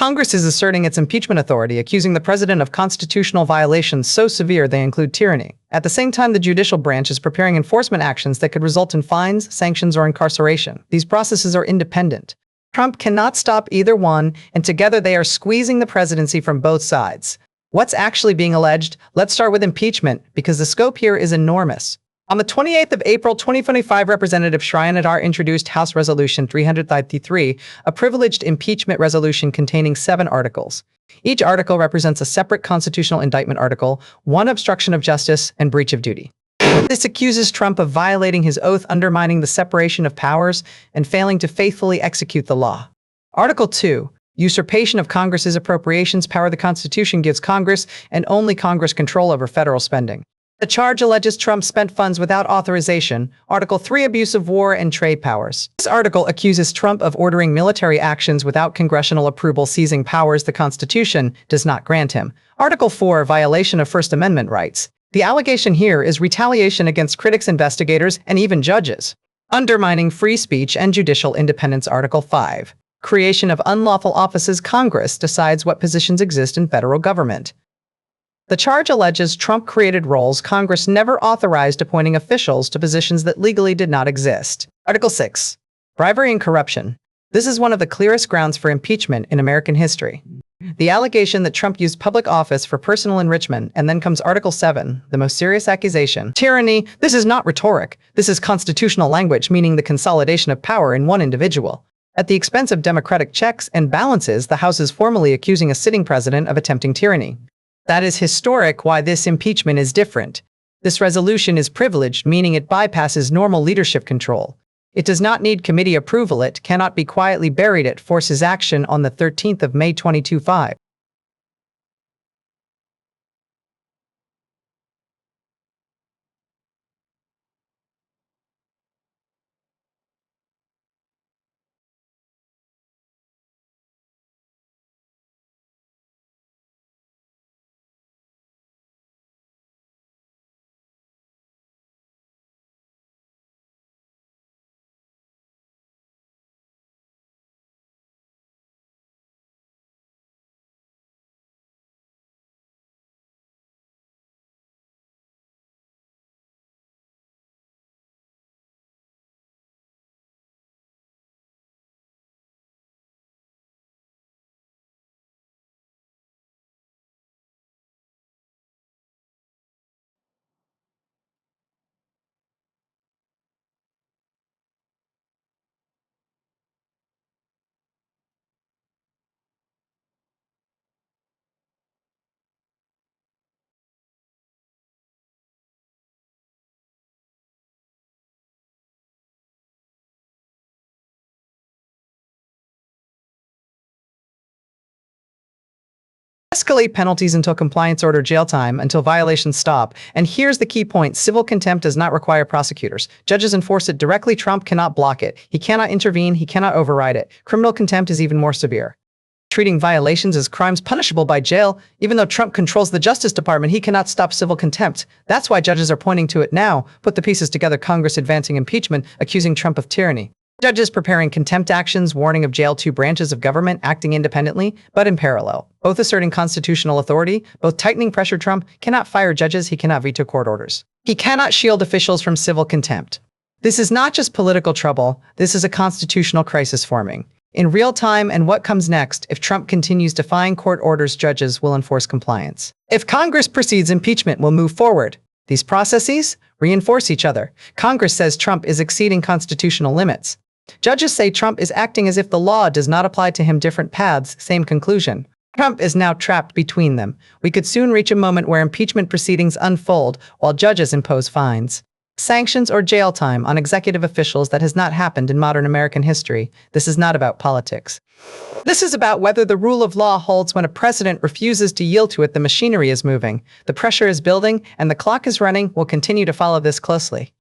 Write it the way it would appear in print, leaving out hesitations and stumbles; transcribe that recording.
Congress is asserting its impeachment authority, accusing the president of constitutional violations so severe they include tyranny. At the same time, the judicial branch is preparing enforcement actions that could result in fines, sanctions, or incarceration. These processes are independent. Trump cannot stop either one, and together they are squeezing the presidency from both sides. What's actually being alleged? Let's start with impeachment, because the scope here is enormous. On the 28th of April 2025, Representative Shryanadar introduced House Resolution 333, a privileged impeachment resolution containing 7 articles. Each article represents a separate constitutional indictment article, one obstruction of justice and breach of duty. This accuses Trump of violating his oath, undermining the separation of powers, and failing to faithfully execute the law. Article 2. Usurpation of Congress's appropriations power. The Constitution gives Congress, and only Congress, control over federal spending. The charge alleges Trump spent funds without authorization. Article 3. Abuse of war and trade powers. This article accuses Trump of ordering military actions without congressional approval, seizing powers the Constitution does not grant him. Article 4. Violation of First Amendment rights. The allegation here is retaliation against critics, investigators, and even judges. Undermining free speech and judicial independence. Article 5. Creation of unlawful offices. Congress decides what positions exist in federal government. The charge alleges Trump created roles Congress never authorized, appointing officials to positions that legally did not exist. Article 6. Bribery and corruption. This is one of the clearest grounds for impeachment in American history. The allegation that Trump used public office for personal enrichment, and then comes Article 7, the most serious accusation. Tyranny. This is not rhetoric. This is constitutional language, meaning the consolidation of power in one individual. At the expense of democratic checks and balances, the House is formally accusing a sitting president of attempting tyranny. That is historic. Why this impeachment is different. This resolution is privileged, meaning it bypasses normal leadership control. It does not need committee approval. It cannot be quietly buried. It forces action on the 13th of May 2025. Escalate penalties until compliance, order jail time until violations stop. And here's the key point. Civil contempt does not require prosecutors. Judges enforce it directly. Trump cannot block it. He cannot intervene. He cannot override it. Criminal contempt is even more severe, treating violations as crimes punishable by jail. Even though Trump controls the Justice Department, he cannot stop civil contempt. That's why judges are pointing to it now. Put the pieces together. Congress advancing impeachment, accusing Trump of tyranny. Judges preparing contempt actions, warning of jail. 2 branches of government acting independently, but in parallel, both asserting constitutional authority, both tightening pressure. Trump cannot fire judges. He cannot veto court orders. He cannot shield officials from civil contempt. This is not just political trouble. This is a constitutional crisis forming in real time. And what comes next? If Trump continues defying court orders, judges will enforce compliance. If Congress proceeds, impeachment will move forward. These processes reinforce each other. Congress says Trump is exceeding constitutional limits. Judges say Trump is acting as if the law does not apply to him. Different paths, same conclusion. Trump is now trapped between them. We could soon reach a moment where impeachment proceedings unfold while judges impose fines, sanctions, or jail time on executive officials. That has not happened in modern American history. This is not about politics. This is about whether the rule of law holds when a president refuses to yield to it. The machinery is moving, the pressure is building, and the clock is running. We'll continue to follow this closely.